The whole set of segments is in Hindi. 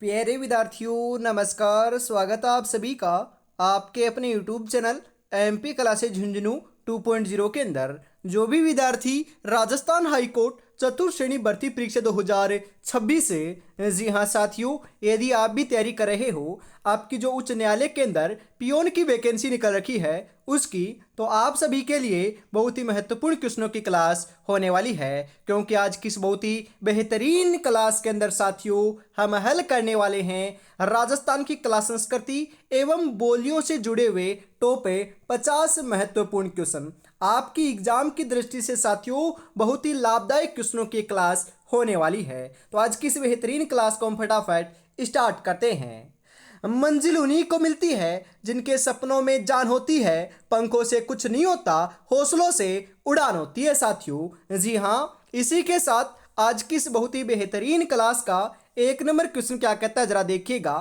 प्यारे विद्यार्थियों नमस्कार। स्वागत है आप सभी का आपके अपने YouTube channel MP classes Jhunjhunu 2.0 के अंदर। जो भी विद्यार्थी राजस्थान हाई कोर्ट चतुर्थ श्रेणी भर्ती परीक्षा 2026 से, जी हाँ साथियों, यदि आप भी तैयारी कर रहे हो, आपकी जो उच्च न्यायालय के अंदर पियोन की वैकेंसी निकल रखी है उसकी, तो आप सभी के लिए बहुत ही महत्वपूर्ण क्वेश्चनों की क्लास होने वाली है। क्योंकि आज किस बहुत ही बेहतरीन क्लास के अंदर साथियों हम हल करने वाले हैं राजस्थान की कला संस्कृति एवं बोलियों से जुड़े हुए टॉप 50 महत्वपूर्ण क्वेश्चन। आपकी एग्जाम की दृष्टि से साथियों बहुत ही लाभदायक क्वेश्चनों की क्लास होने वाली है। तो आज की इस बेहतरीन क्लास को हम फटाफट स्टार्ट करते हैं। मंजिल उन्हीं को मिलती है जिनके सपनों में जान होती है, पंखों से कुछ नहीं होता, हौसलों से उड़ान होती है साथियों। जी हाँ, इसी के साथ आज की इस बहुत ही बेहतरीन क्लास का एक नंबर क्वेश्चन क्या कहता है, जरा देखिएगा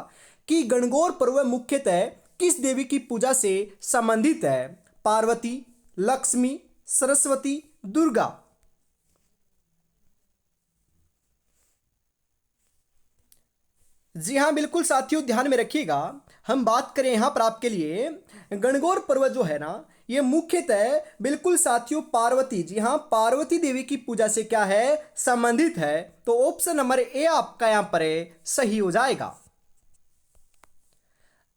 कि गणगौर पर्व मुख्यतः किस देवी की पूजा से संबंधित है? पार्वती, लक्ष्मी, सरस्वती, दुर्गा। जी हाँ बिल्कुल साथियों, ध्यान में रखिएगा। हम बात करें यहाँ पर आपके लिए गणगौर पर्व जो है ना, ये मुख्यतः बिल्कुल साथियों पार्वती, जी हाँ पार्वती देवी की पूजा से क्या है, संबंधित है। तो ऑप्शन नंबर ए आपका यहाँ पर सही हो जाएगा।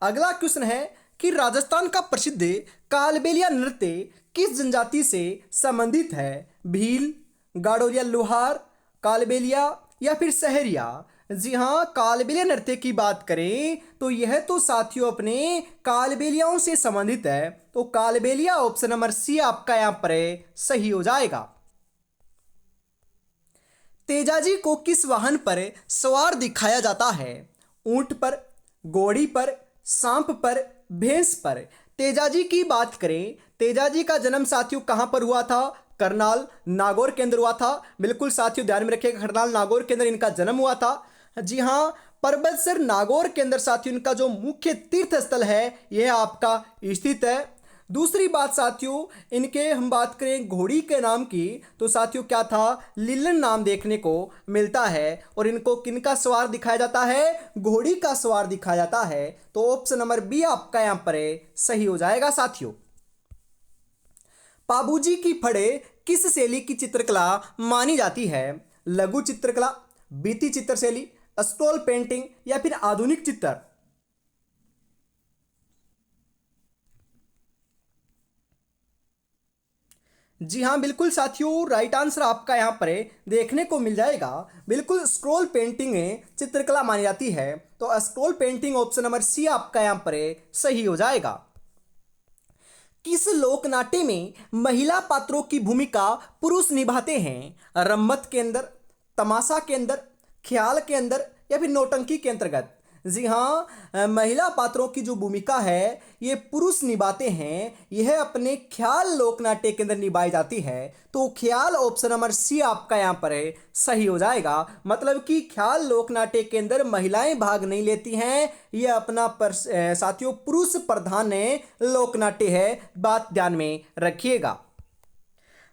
अगला क्वेश्चन है कि राजस्थान का प्रसिद्ध कालबेलिया नृत्य किस जनजाति से संबंधित है? भील, गाड़ोरिया लोहार, कालबेलिया या फिर सहरिया। जी हाँ, कालबेलिया नृत्य की बात करें तो यह तो साथियों अपने कालबेलियाओं से संबंधित है। तो कालबेलिया ऑप्शन नंबर सी आपका यहाँ पर सही हो जाएगा। तेजाजी को किस वाहन पर सवार दिखाया जाता है? ऊंट पर, घोड़ी पर, सांप पर, भैंस पर। तेजाजी की बात करें, तेजाजी का जन्म साथियों कहां पर हुआ था? करनाल नागौर के अंदर हुआ था। बिल्कुल साथियों ध्यान में रखिएगा, करनाल नागौर के अंदर इनका जन्म हुआ था। जी हाँ, परबतसर नागौर के अंदर साथियों इनका जो मुख्य तीर्थ स्थल है यह आपका स्थित है। दूसरी बात साथियों, इनके हम बात करें घोड़ी के नाम की तो साथियों क्या था, लिलन नाम देखने को मिलता है। और इनको किनका सवार दिखाया जाता है? घोड़ी का सवार दिखाया जाता है। तो ऑप्शन नंबर बी आपका यहां पर सही हो जाएगा साथियों। पाबूजी की फड़े किस शैली की चित्रकला मानी जाती है? लघु चित्रकला, बीती चित्रशैली, स्टॉल पेंटिंग या फिर आधुनिक चित्र। जी हाँ बिल्कुल साथियों, राइट आंसर आपका यहाँ पर देखने को मिल जाएगा। बिल्कुल स्क्रॉल पेंटिंग चित्रकला मानी जाती है। तो scroll painting option number C आपका यहाँ पर सही हो जाएगा। किस लोकनाट्य में महिला पात्रों की भूमिका पुरुष निभाते हैं? रम्मत के अंदर, तमाशा के अंदर, ख्याल के अंदर या फिर नौटंकी के अंतर्गत। जी हाँ, महिला पात्रों की जो भूमिका है ये पुरुष निभाते हैं। यह अपने ख्याल लोकनाट्य के अंदर निभाई जाती है। तो ख्याल ऑप्शन नंबर सी आपका यहाँ पर सही हो जाएगा। मतलब कि ख्याल लोकनाट्य के अंदर महिलाएं भाग नहीं लेती हैं। यह अपना साथियों पुरुष प्रधान लोकनाट्य है, बात ध्यान में रखिएगा।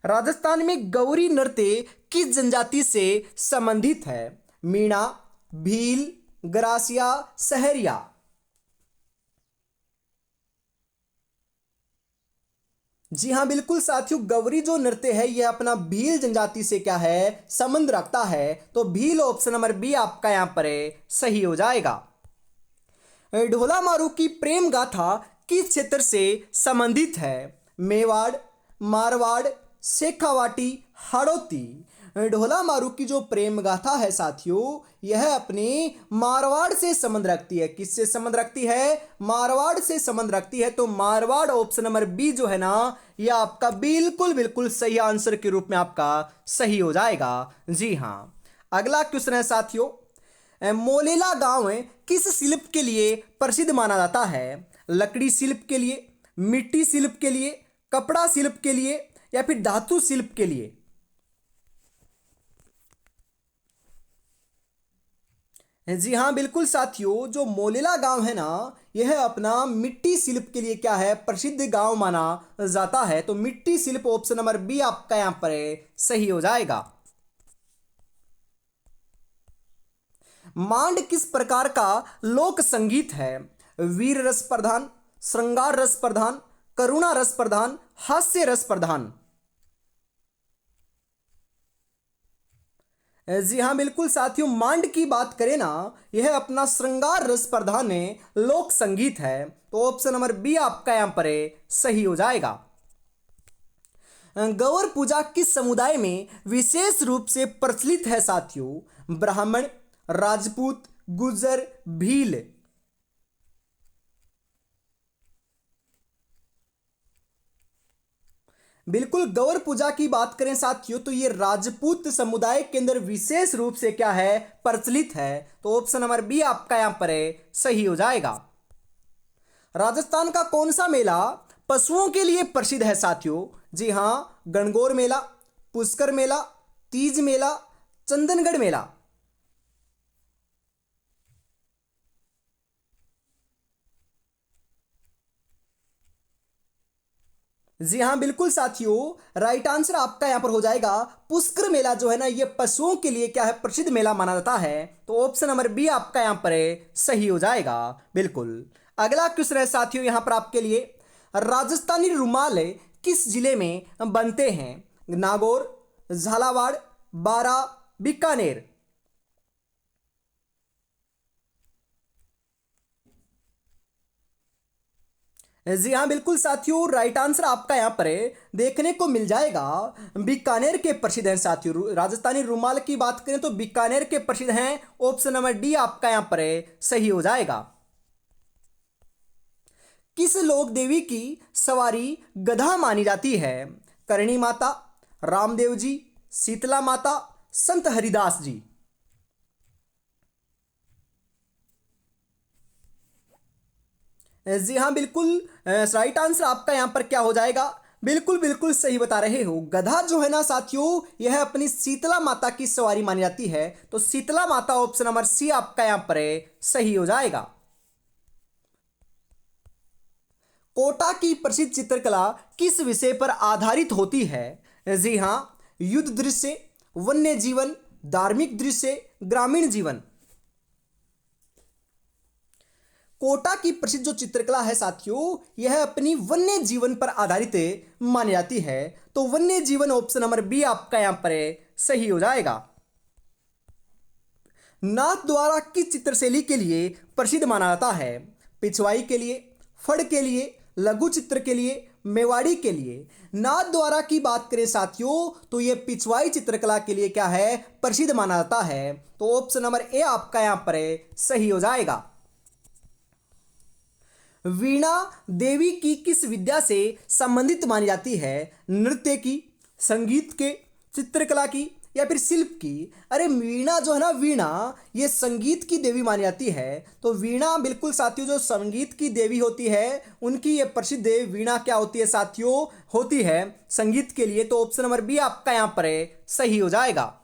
राजस्थान में गौरी नृत्य किस जनजाति से संबंधित है? मीणा, भील, ग्रासिया, सहरिया। जी हाँ बिल्कुल साथियों, गौरी जो नृत्य है यह अपना भील जनजाति से क्या है, संबंध रखता है। तो भील ऑप्शन नंबर बी आपका यहां पर सही हो जाएगा। ढोला मारू की प्रेम गाथा किस क्षेत्र से संबंधित है? मेवाड़, मारवाड़, शेखावाटी, हाड़ौती। ढोला मारू की जो प्रेम गाथा है साथियों यह अपने मारवाड़ से संबंध रखती है। किससे संबंध रखती है? मारवाड़ से संबंध रखती है। तो मारवाड़ ऑप्शन नंबर बी जो है ना, यह आपका बिल्कुल बिल्कुल सही आंसर के रूप में आपका सही हो जाएगा। जी हाँ, अगला क्वेश्चन है साथियों, मोलेला गांव किस शिल्प के लिए प्रसिद्ध माना जाता है? लकड़ी शिल्प के लिए, मिट्टी शिल्प के लिए, कपड़ा शिल्प के लिए या फिर धातु शिल्प के लिए। जी हाँ बिल्कुल साथियों, जो मोलेला गांव है ना यह अपना मिट्टी शिल्प के लिए क्या है, प्रसिद्ध गांव माना जाता है। तो मिट्टी शिल्प ऑप्शन नंबर बी आपका यहां पर सही हो जाएगा। मांड किस प्रकार का लोक संगीत है? वीर रस प्रधान, श्रृंगार रस प्रधान, करुणा रस प्रधान, हास्य रस प्रधान। जी हाँ बिल्कुल साथियों, मांड की बात करें ना, यह अपना श्रृंगार रस प्रधान लोक संगीत है। तो ऑप्शन नंबर बी आपका यहां पर सही हो जाएगा। गौर पूजा किस समुदाय में विशेष रूप से प्रचलित है साथियों? ब्राह्मण, राजपूत, गुर्जर, भील। बिल्कुल, गौर पूजा की बात करें साथियों तो ये राजपूत समुदाय के अंदर विशेष रूप से क्या है, प्रचलित है। तो ऑप्शन नंबर बी आपका यहां पर सही हो जाएगा। राजस्थान का कौन सा मेला पशुओं के लिए प्रसिद्ध है साथियों? जी हां, गणगौर मेला, पुष्कर मेला, तीज मेला, चंदनगढ़ मेला। जी हाँ बिल्कुल साथियों, राइट आंसर आपका यहां पर हो जाएगा पुष्कर मेला जो है ना, ये पशुओं के लिए क्या है, प्रसिद्ध मेला माना जाता है। तो ऑप्शन नंबर बी आपका यहां पर सही हो जाएगा। बिल्कुल। अगला क्वेश्चन है साथियों यहां पर आपके लिए, राजस्थानी रुमाल किस जिले में बनते हैं? नागौर, झालावाड़, बारा, बीकानेर। जी हाँ बिल्कुल साथियों, राइट आंसर आपका यहाँ पर देखने को मिल जाएगा बीकानेर के प्रसिद्ध हैं साथियों। राजस्थानी रुमाल की बात करें तो बीकानेर के प्रसिद्ध हैं। ऑप्शन नंबर डी आपका यहाँ पर सही हो जाएगा। किस लोक देवी की सवारी गधा मानी जाती है? करणी माता, रामदेव जी, शीतला माता, संत हरिदास जी। जी हाँ बिल्कुल, राइट आंसर आपका यहाँ पर क्या हो जाएगा, बिल्कुल बिल्कुल सही बता रहे हो। गधा जो है ना साथियों, यह अपनी शीतला माता की सवारी मानी जाती है। तो शीतला माता ऑप्शन नंबर सी आपका यहाँ पर सही हो जाएगा। कोटा की प्रसिद्ध चित्रकला किस विषय पर आधारित होती है? जी हाँ, युद्ध दृश्य, वन्य जीवन, धार्मिक दृश्य, ग्रामीण जीवन। कोटा की प्रसिद्ध जो चित्रकला है साथियों, यह अपनी वन्य जीवन पर आधारित मानी जाती है। तो वन्य जीवन ऑप्शन नंबर बी आपका यहां पर सही हो जाएगा। नाथ द्वारा किस चित्रशैली के लिए प्रसिद्ध माना जाता है? पिछवाई के लिए, फड़ के लिए, लघु चित्र के लिए, मेवाड़ी के लिए। नाथ द्वारा की बात करें साथियों तो यह पिछवाई चित्रकला के लिए क्या है, प्रसिद्ध माना जाता है। तो ऑप्शन नंबर ए आपका यहां पर सही हो जाएगा। वीणा देवी की किस विद्या से संबंधित मानी जाती है? नृत्य की, संगीत के, चित्रकला की, या फिर शिल्प की? अरे वीणा जो है ना, वीणा ये संगीत की देवी मानी जाती है। तो वीणा बिल्कुल साथियों, जो संगीत की देवी होती है उनकी ये प्रसिद्ध वीणा क्या होती है साथियों, होती है संगीत के लिए। तो ऑप्शन नंबर बी आपका यहाँ पर सही हो जाएगा।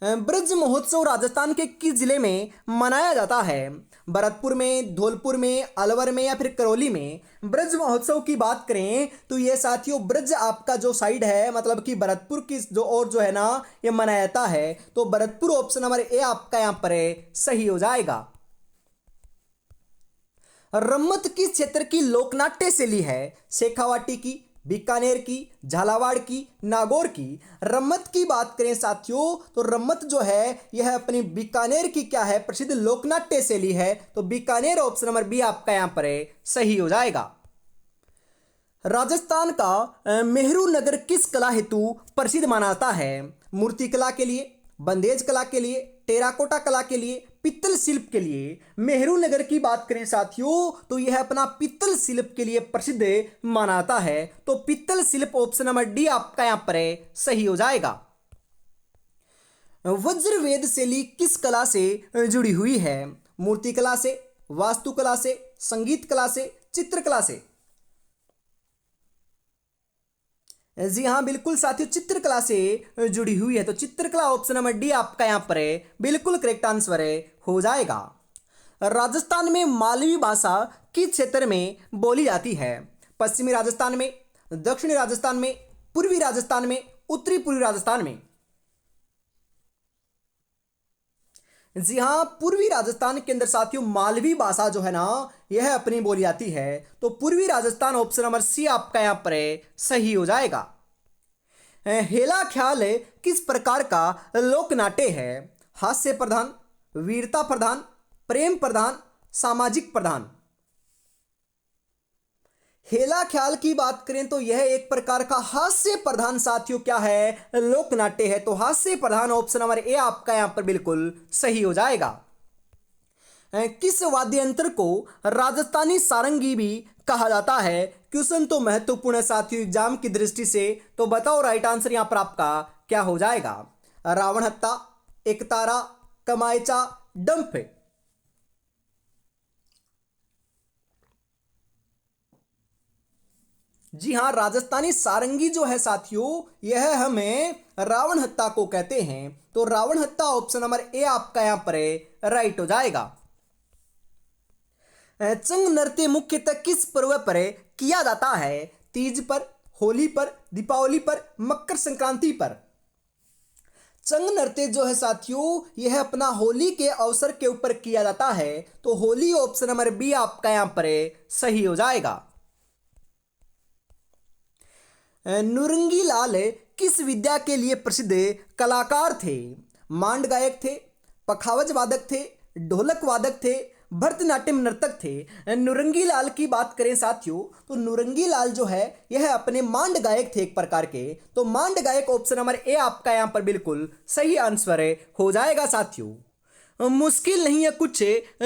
ब्रज महोत्सव राजस्थान के किस जिले में मनाया जाता है? भरतपुर में, धौलपुर में, अलवर में, या फिर करौली में? ब्रज महोत्सव की बात करें तो ये साथियों ब्रज आपका जो साइड है, मतलब कि भरतपुर की जो और जो है ना, ये मनाया जाता है। तो भरतपुर ऑप्शन नंबर ए आपका यहाँ पर सही हो जाएगा। रम्मत किस क्षेत्र की लोकनाट्य शैली है? शेखावाटी की, बीकानेर की, झालावाड़ की, नागौर की? रम्मत की बात करें साथियों तो रम्मत जो है यह अपनी बीकानेर की क्या है, प्रसिद्ध लोकनाट्य शैली है। तो बीकानेर ऑप्शन नंबर बी आपका यहां पर सही हो जाएगा। राजस्थान का मेहरू नगर किस कला हेतु प्रसिद्ध माना जाता है? मूर्ति कला के लिए, बंदेज कला के लिए, टेराकोटा कला के लिए, पित्तल शिल्प के लिए? मेहरू नगर की बात करें साथियों तो यह अपना पित्तल शिल्प के लिए प्रसिद्ध माना जाता है। तो पित्तल शिल्प ऑप्शन नंबर डी आपका यहां पर सही हो जाएगा। वज्रवेद शैली किस कला से जुड़ी हुई है? मूर्ति कला से, वास्तुकला से, संगीत कला से, चित्रकला से? जी हाँ बिल्कुल साथियों, चित्रकला से जुड़ी हुई है। तो चित्रकला ऑप्शन नंबर डी आपका यहाँ पर बिल्कुल करेक्ट आंसर हो जाएगा। राजस्थान में मालवी भाषा किस क्षेत्र में बोली जाती है? पश्चिमी राजस्थान में, दक्षिणी राजस्थान में, पूर्वी राजस्थान में, उत्तरी पूर्वी राजस्थान में? जी हाँ, पूर्वी राजस्थान के अंदर साथियों मालवी भाषा जो है ना, यह अपनी बोली जाती है। तो पूर्वी राजस्थान ऑप्शन नंबर सी आपका यहाँ पर सही हो जाएगा। हेला ख्याल किस प्रकार का लोक नाट्य है? हास्य प्रधान, वीरता प्रधान, प्रेम प्रधान, सामाजिक प्रधान। हेला ख्याल की बात करें तो यह एक प्रकार का हास्य प्रधान साथियों क्या है, लोक नाट्य है। तो हास्य प्रधान ऑप्शन नंबर ए आपका यहां पर बिल्कुल सही हो जाएगा। किस वाद्य यंत्र को राजस्थानी सारंगी भी कहा जाता है? क्वेश्चन तो महत्वपूर्ण है साथियों एग्जाम की दृष्टि से। तो बताओ राइट आंसर यहां पर आपका क्या हो जाएगा? रावण हत्ता, एकतारा, कमायचा, डंफ। जी हाँ, राजस्थानी सारंगी जो है साथियों, यह हमें रावण हत्ता को कहते हैं। तो रावण हत्ता ऑप्शन नंबर ए आपका यहां पर राइट हो जाएगा। चंग नृत्य मुख्यतः किस पर्व पर किया जाता है? तीज पर, होली पर, दीपावली पर, मकर संक्रांति पर। चंग नृत्य जो है साथियों, यह अपना होली के अवसर के ऊपर किया जाता है। तो होली ऑप्शन नंबर बी आपका यहां पर सही हो जाएगा। नुरंगी लाल किस विद्या के लिए प्रसिद्ध कलाकार थे? मांड गायक थे, पखावज वादक थे, ढोलक वादक थे, भरतनाट्यम नर्तक थे। नुरंगी लाल की बात करें साथियों, तो नुरंगी लाल जो है यह अपने मांड गायक थे एक प्रकार के। तो मांड गायक ऑप्शन नंबर ए आपका यहां पर बिल्कुल सही आंसर हो जाएगा साथियों। मुश्किल नहीं है कुछ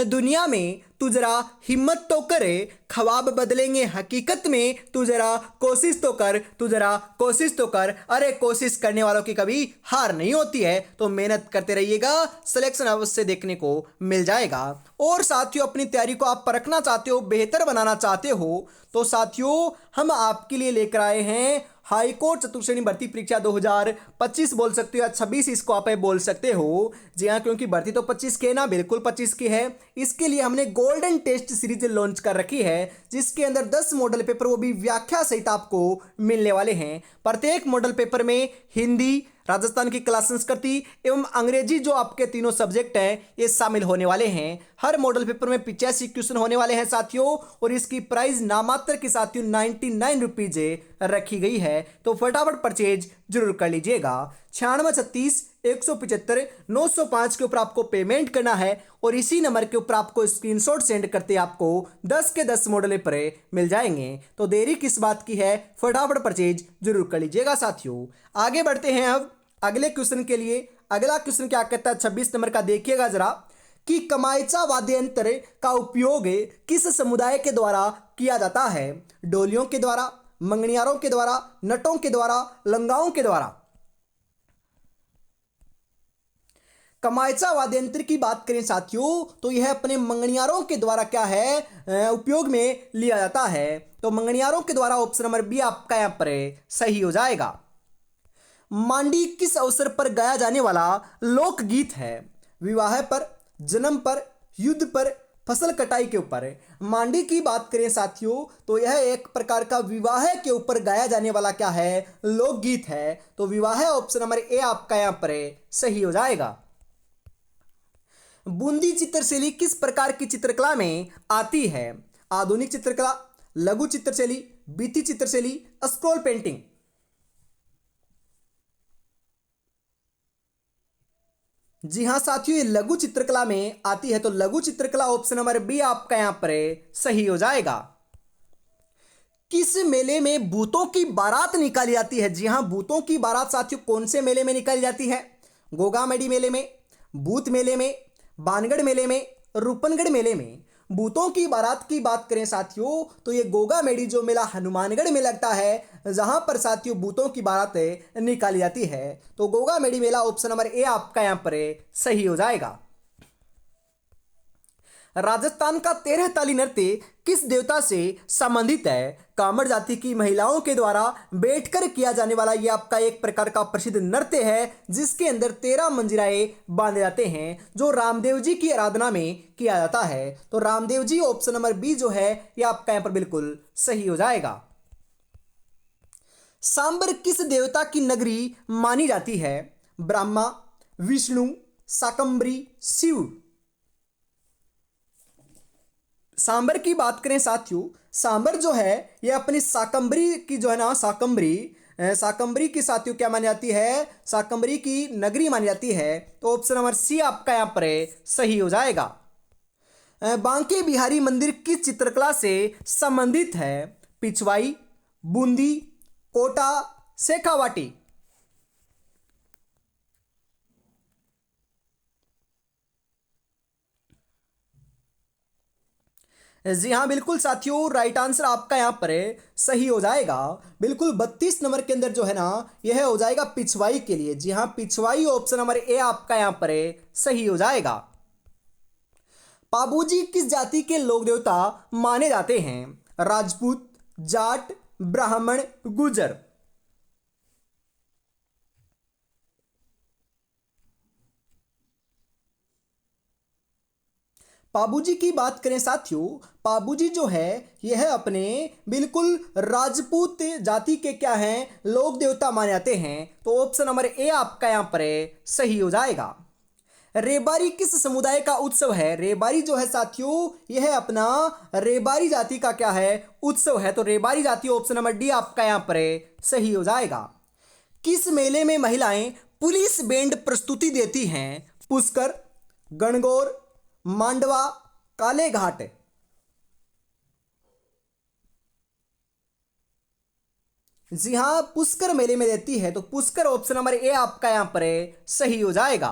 दुनिया में, तू जरा हिम्मत तो करे, ख्वाब बदलेंगे हकीकत में, तू जरा कोशिश तो कर, तू जरा कोशिश तो कर। अरे कोशिश करने वालों की कभी हार नहीं होती है। तो मेहनत करते रहिएगा, सिलेक्शन अवश्य देखने को मिल जाएगा। और साथियों अपनी तैयारी को आप परखना चाहते हो, बेहतर बनाना चाहते हो, तो साथियों हम आपके लिए लेकर आए हैं हाईकोर्ट चतुर्श्रेणी भर्ती परीक्षा 2025 बोल सकते हो या 26 इसको आप बोल सकते हो। जी हाँ, क्योंकि भर्ती तो 25 की है ना, बिल्कुल 25 की है। इसके लिए हमने गोल्डन टेस्ट सीरीज लॉन्च कर रखी है, जिसके अंदर 10 मॉडल पेपर वो भी व्याख्या सहित आपको मिलने वाले हैं। प्रत्येक मॉडल पेपर में हिंदी, राजस्थान की कला संस्कृति एवं अंग्रेजी जो आपके तीनों सब्जेक्ट हैं ये शामिल होने वाले हैं। हर मॉडल पेपर में 85 क्वेश्चन होने वाले हैं साथियों, और इसकी प्राइस नामात्र की साथियों 99 रुपीज रखी गई है। तो फटाफट परचेज जरूर कर लीजिएगा। 9636 175 905 के ऊपर आपको पेमेंट करना है, और इसी नंबर के ऊपर आपको स्क्रीनशॉट सेंड करते आपको 10 के 10 मॉडल पेपर मिल जाएंगे। तो देरी किस बात की है, फटाफट परचेज जरूर कर लीजिएगा साथियों। आगे बढ़ते हैं अब अगले क्वेश्चन के लिए। अगला क्वेश्चन क्या कहता है 26 नंबर का, देखिएगा जरा कि कमायचा वाद्य यंत्र का उपयोग किस समुदाय के द्वारा किया जाता है? डोलियों के द्वारा, मंगनियारों के द्वारा, नटों के द्वारा, लंगाओं के द्वारा। कमायचा वाद्य यंत्र की बात करें साथियों, तो यह अपने मंगनियारों के द्वारा क्या है उपयोग में लिया जाता है। तो मंगनियारों के द्वारा ऑप्शन नंबर बी आपका यहां पर सही हो जाएगा। मांडी किस अवसर पर गाया जाने वाला लोकगीत है? विवाह पर, जन्म पर, युद्ध पर, फसल कटाई के ऊपर। मांडी की बात करें साथियों, तो यह एक प्रकार का विवाह के ऊपर गाया जाने वाला क्या है, लोकगीत है। तो विवाह ऑप्शन नंबर ए आपका यहां पर सही हो जाएगा। बूंदी चित्रशैली किस प्रकार की चित्रकला में आती है? आधुनिक चित्रकला, लघु चित्रशैली, बीती चित्रशैली, स्क्रॉल पेंटिंग। जी हाँ साथियों, ये लघु चित्रकला में आती है। तो लघु चित्रकला ऑप्शन नंबर बी आपका यहां पर सही हो जाएगा। किस मेले में भूतों की बारात निकाली जाती है? जी हाँ, भूतों की बारात साथियों कौन से मेले में निकाली जाती है? गोगामेडी मेले में, भूत मेले में, बानगढ़ मेले में, रूपनगढ़ मेले में। भूतों की बारात की बात करें साथियों, तो ये गोगामेडी जो मेला हनुमानगढ़ में लगता है, जहां पर साथियों भूतों की बारात निकाली जाती है। तो गोगामेडी मेला ऑप्शन नंबर ए आपका यहां पर सही हो जाएगा। राजस्थान का 13 ताली नृत्य किस देवता से संबंधित है? कामड़ जाति की महिलाओं के द्वारा बैठकर किया जाने वाला यह आपका एक प्रकार का प्रसिद्ध नृत्य है, जिसके अंदर 13 मंजिराएं बांधे जाते हैं, जो रामदेव जी की आराधना में किया जाता है। तो Ramdev ji option number B जो है यह आपका यहां पर बिल्कुल सही हो जाएगा। सांबर किस देवता की नगरी मानी जाती है? ब्रह्मा, विष्णु, शाकंभरी शिव। सांबर की बात करें साथियों, सांबर जो है ये अपनी शाकंभरी की जो है ना शाकंभरी की साथियों क्या मानी जाती है, शाकंभरी की नगरी मानी जाती है। तो ऑप्शन नंबर सी आपका यहाँ पर सही हो जाएगा। बांके बिहारी मंदिर किस चित्रकला से संबंधित है? पिछवाई, बूंदी, कोटा, शेखावाटी। जी हाँ बिल्कुल साथियों, राइट आंसर आपका यहाँ पर सही हो जाएगा। बिल्कुल 32 नंबर के अंदर जो है ना यह हो जाएगा पिछवाई के लिए। जी हाँ, पिछवाई ऑप्शन नंबर ए आपका यहाँ पर सही हो जाएगा। पाबूजी किस जाति के लोक देवता माने जाते हैं? राजपूत, जाट, ब्राह्मण, गुजर। पाबूजी की बात करें साथियों, पाबूजी जो है यह अपने बिल्कुल राजपूत जाति के क्या हैं, लोक देवता माने जाते हैं। तो ऑप्शन नंबर ए आपका यहाँ पर सही हो जाएगा। रेबारी किस समुदाय का उत्सव है? रेबारी जो है साथियों यह अपना रेबारी जाति का क्या है, उत्सव है। तो रेबारी जाति ऑप्शन नंबर डी आपका यहाँ पर सही हो जाएगा। किस मेले में महिलाएं पुलिस बैंड प्रस्तुति देती हैं? पुष्कर, गणगौर, मांडवा, काले घाट। जी हां, पुष्कर मेले में देती है। तो पुष्कर ऑप्शन नंबर ए आपका यहां पर सही हो जाएगा।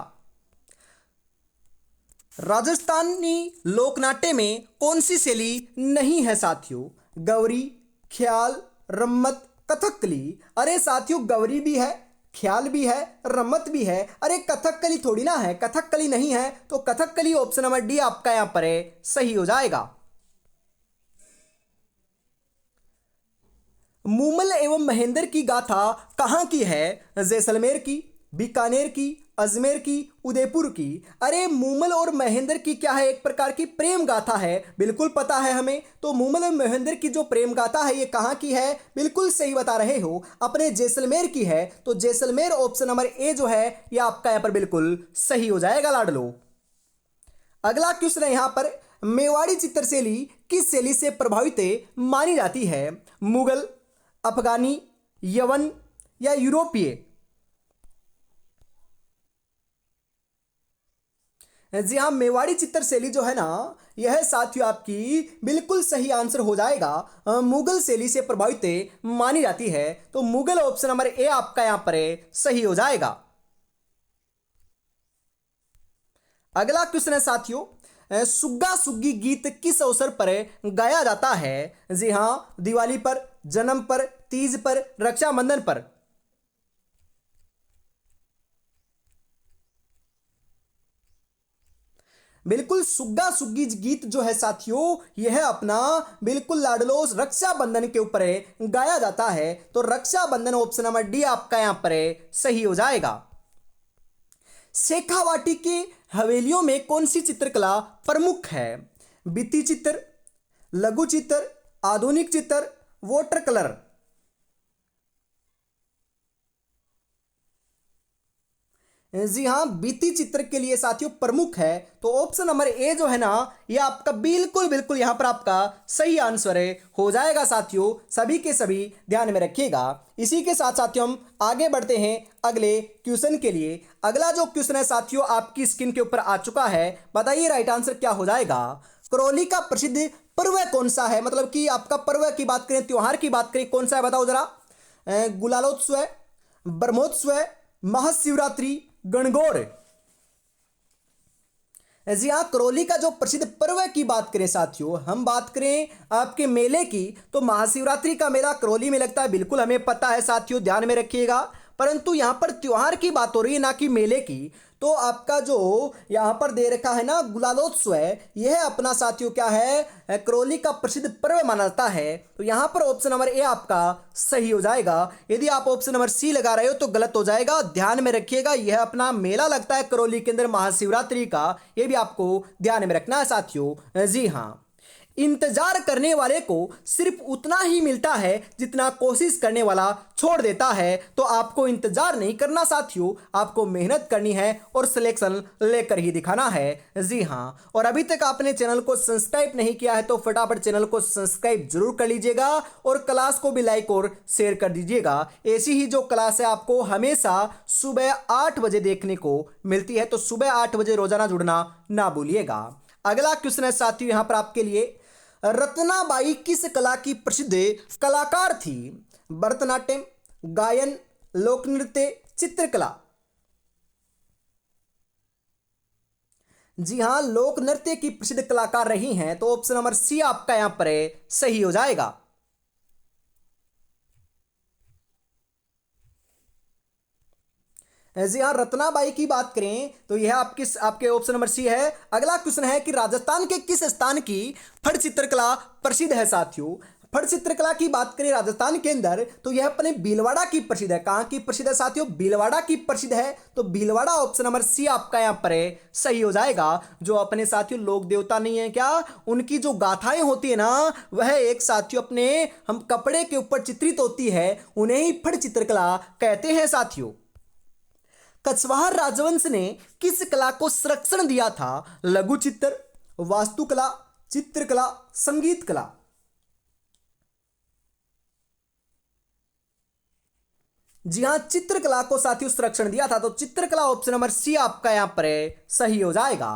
राजस्थानी लोकनाट्य में कौन सी शैली नहीं है साथियों? गौरी, ख्याल, रम्मत, कथकली। अरे साथियों, गौरी भी है, ख्याल भी है, रम्मत भी है। अरे कथकली थोड़ी ना है, कथकली नहीं है। तो कथकली ऑप्शन नंबर डी आपका यहां पर सही हो जाएगा। मूमल एवं महेंद्र की गाथा कहां की है? जैसलमेर की, बीकानेर की, अजमेर की, उदयपुर की। अरे मूमल और महेंद्र की क्या है, एक प्रकार की प्रेम गाथा है, बिल्कुल पता है हमें। तो मूमल और महेंद्र की जो प्रेम गाथा है ये कहाँ की है? बिल्कुल सही बता रहे हो, अपने जैसलमेर की है। तो जैसलमेर ऑप्शन नंबर ए जो है ये आपका यहाँ पर बिल्कुल सही हो जाएगा लाडलो। अगला क्वेश्चन है यहाँ पर, मेवाड़ी चित्रशैली किस शैली से प्रभावित मानी जाती है? मुगल, अफगानी, यवन या यूरोपीय। जी हाँ, मेवाड़ी चित्रशैली जो है ना यह साथियों आपकी बिल्कुल सही आंसर हो जाएगा। मुगल शैली से प्रभावित मानी जाती है। तो मुगल ऑप्शन नंबर ए आपका यहां पर सही हो जाएगा। अगला क्वेश्चन है साथियों, सुग्गा सुग्गी गीत किस अवसर पर गाया जाता है? जी हाँ, दिवाली पर, जन्म पर, तीज पर, रक्षाबंधन पर। बिल्कुल सुग्गा सुग्गी गीत जो है साथियों यह अपना बिल्कुल लाडलोस रक्षाबंधन के ऊपर गाया जाता है। तो रक्षाबंधन ऑप्शन नंबर डी आपका यहां पर सही हो जाएगा। शेखावाटी के हवेलियों में कौन सी चित्रकला प्रमुख है? भित्ति चित्र, लघु चित्र, आधुनिक चित्र, वाटर कलर। जी हाँ, भित्ति चित्र के लिए साथियों प्रमुख है। तो ऑप्शन नंबर ए जो है ना ये आपका बिल्कुल बिल्कुल यहाँ पर आपका सही आंसर हो जाएगा साथियों, सभी के सभी ध्यान में रखिएगा। इसी के साथ साथियों हम आगे बढ़ते हैं अगले क्वेश्चन के लिए। अगला जो क्वेश्चन है साथियों आपकी स्क्रीन के ऊपर आ चुका है, बताइए राइट आंसर क्या हो जाएगा। करौली का प्रसिद्ध पर्व कौन सा है? मतलब कि आपका पर्व की बात करें, त्योहार की बात करें, कौन सा है बताओ जरा। गुलालोत्सव, ब्रह्मोत्सव, महाशिवरात्रि, गणगौर। जी हाँ, करौली का जो प्रसिद्ध पर्व की बात करें साथियों, हम बात करें आपके मेले की, तो महाशिवरात्रि का मेला करौली में लगता है, बिल्कुल हमें पता है साथियों, ध्यान में रखिएगा। परंतु यहाँ पर त्योहार की बात हो रही है ना कि मेले की। तो आपका जो यहाँ पर दे रखा है ना गुलालोत्सव, यह अपना साथियों क्या है, करौली का प्रसिद्ध पर्व माना जाता है। तो यहाँ पर ऑप्शन नंबर ए आपका सही हो जाएगा। यदि आप ऑप्शन नंबर सी लगा रहे हो तो गलत हो जाएगा, ध्यान में रखिएगा। यह अपना मेला लगता है करौली के अंदर महाशिवरात्रि का, यह भी आपको ध्यान में रखना है साथियों। जी हाँ, इंतजार करने वाले को सिर्फ उतना ही मिलता है जितना कोशिश करने वाला छोड़ देता है। तो आपको इंतजार नहीं करना साथियों, आपको मेहनत करनी है और सिलेक्शन लेकर ही दिखाना है। जी हाँ, और अभी तक आपने चैनल को सब्सक्राइब नहीं किया है तो फटाफट चैनल को सब्सक्राइब जरूर कर लीजिएगा और क्लास को भी लाइक और शेयर कर दीजिएगा। ऐसी ही जो क्लास है आपको हमेशा सुबह 8 बजे देखने को मिलती है, तो सुबह 8 बजे रोजाना जुड़ना ना भूलिएगा। अगला क्वेश्चन है साथियों यहां पर आपके लिए, रत्नाबाई किस कला की प्रसिद्ध कलाकार थी? भरतनाट्यम, गायन, लोक नृत्य, चित्रकला। जी हां, लोक नृत्य की प्रसिद्ध कलाकार रही हैं, तो ऑप्शन नंबर सी आपका यहां पर सही हो जाएगा। जी हाँ, रत्नाबाई की बात करें तो यह आपके ऑप्शन नंबर सी है। अगला क्वेश्चन है कि राजस्थान के किस स्थान की फट चित्रकला प्रसिद्ध है साथियों? फट चित्रकला की बात करें राजस्थान के अंदर तो यह अपने भीलवाड़ा की प्रसिद्ध है। कहां की प्रसिद्ध है साथियों? भीलवाड़ा की प्रसिद्ध है, तो भीलवाड़ा ऑप्शन नंबर सी आपका यहां पर सही हो जाएगा। जो अपने साथियों लोक देवता नहीं है क्या, उनकी जो गाथाएं होती है ना, वह एक साथियों अपने हम कपड़े के ऊपर चित्रित होती है, उन्हें ही फट चित्रकला कहते हैं साथियों। कछवाहा राजवंश ने किस कला को संरक्षण दिया था? लघु चित्र, वास्तुकला, चित्रकला, संगीत कला। जी हां, चित्रकला को साथियों संरक्षण दिया था, तो चित्रकला ऑप्शन नंबर सी आपका यहां पर सही हो जाएगा।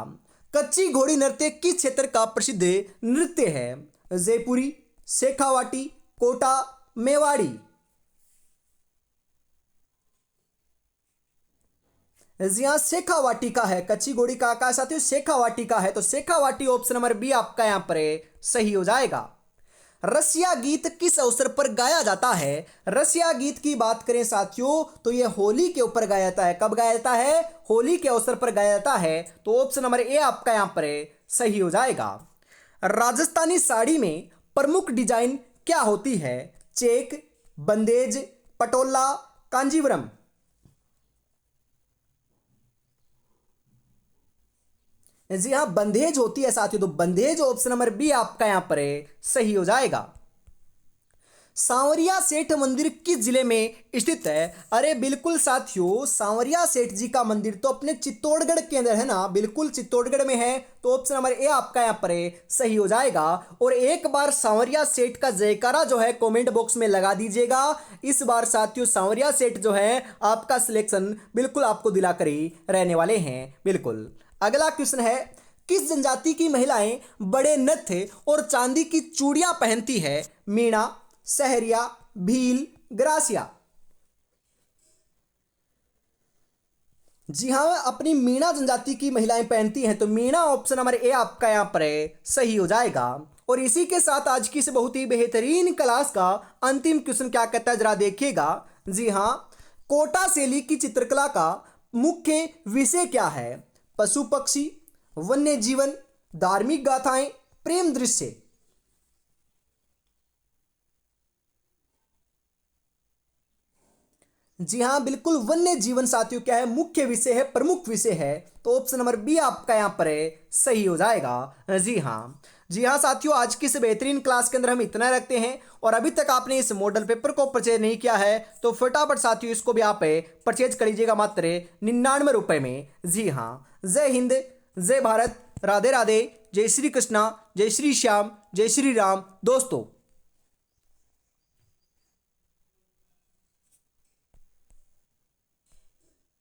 कच्ची घोड़ी नृत्य किस क्षेत्र का प्रसिद्ध नृत्य है? जयपुरी, शेखावाटी, कोटा, मेवाड़ी। जी हाँ, शेखावाटी का है। कच्ची घोड़ी का साथियों शेखावाटी का है, तो शेखावाटी ऑप्शन नंबर बी आपका यहां पर सही हो जाएगा। रसिया गीत किस अवसर पर गाया जाता है? रसिया गीत की बात करें साथियों तो यह होली के ऊपर गाया जाता है। कब गाया जाता है? होली के अवसर पर गाया जाता है, तो ऑप्शन नंबर ए आपका यहां पर सही हो जाएगा। राजस्थानी साड़ी में प्रमुख डिजाइन क्या होती है? चेक, बंदेज, पटोला, कांजीवरम। जी हाँ, बंदेज होती है साथियों, तो बंदेज ऑप्शन नंबर बी आपका यहां पर सही हो जाएगा। सांवरिया सेठ मंदिर किस जिले में स्थित है? अरे बिल्कुल साथियों, सांवरिया सेठ जी का मंदिर तो अपने चित्तौड़गढ़ के अंदर है ना, बिल्कुल चित्तौड़गढ़ में है, तो ऑप्शन नंबर ए आपका यहां पर सही हो जाएगा। और एक बार सांवरिया सेठ का जयकारा जो है कमेंट बॉक्स में लगा दीजिएगा। इस बार साथियों सांवरिया सेठ जो है आपका सिलेक्शन बिल्कुल आपको दिलाकर ही रहने वाले हैं बिल्कुल। अगला क्वेश्चन है, किस जनजाति की महिलाएं बड़े नत्थ और चांदी की चूड़ियां पहनती है? मीणा, सहरिया, भील, ग्रासिया। जी हां, अपनी मीणा जनजाति की महिलाएं पहनती हैं, तो मीणा ऑप्शन नंबर ए आपका यहां पर सही हो जाएगा। और इसी के साथ आज की इस बहुत ही बेहतरीन क्लास का अंतिम क्वेश्चन क्या कहता है जरा देखिएगा। जी हां, कोटा शैली की चित्रकला का मुख्य विषय क्या है? पशु पक्षी, वन्य जीवन, धार्मिक गाथाएं, प्रेम दृश्य। जी हां, बिल्कुल वन्य जीवन साथियों क्या है? मुख्य विषय है, प्रमुख विषय है, तो ऑप्शन नंबर बी आपका यहां पर सही हो जाएगा। जी हां, जी हाँ साथियों, आज की इस बेहतरीन क्लास के अंदर हम इतना रखते हैं। और अभी तक आपने इस मॉडल पेपर को परचेज नहीं किया है तो फटाफट साथियों इसको भी आप परचेज कर लीजिएगा मात्र 99 रुपए में। जी हाँ, जय हिंद, जय भारत, राधे राधे, जय श्री कृष्णा, जय श्री श्याम, जय श्री राम दोस्तों।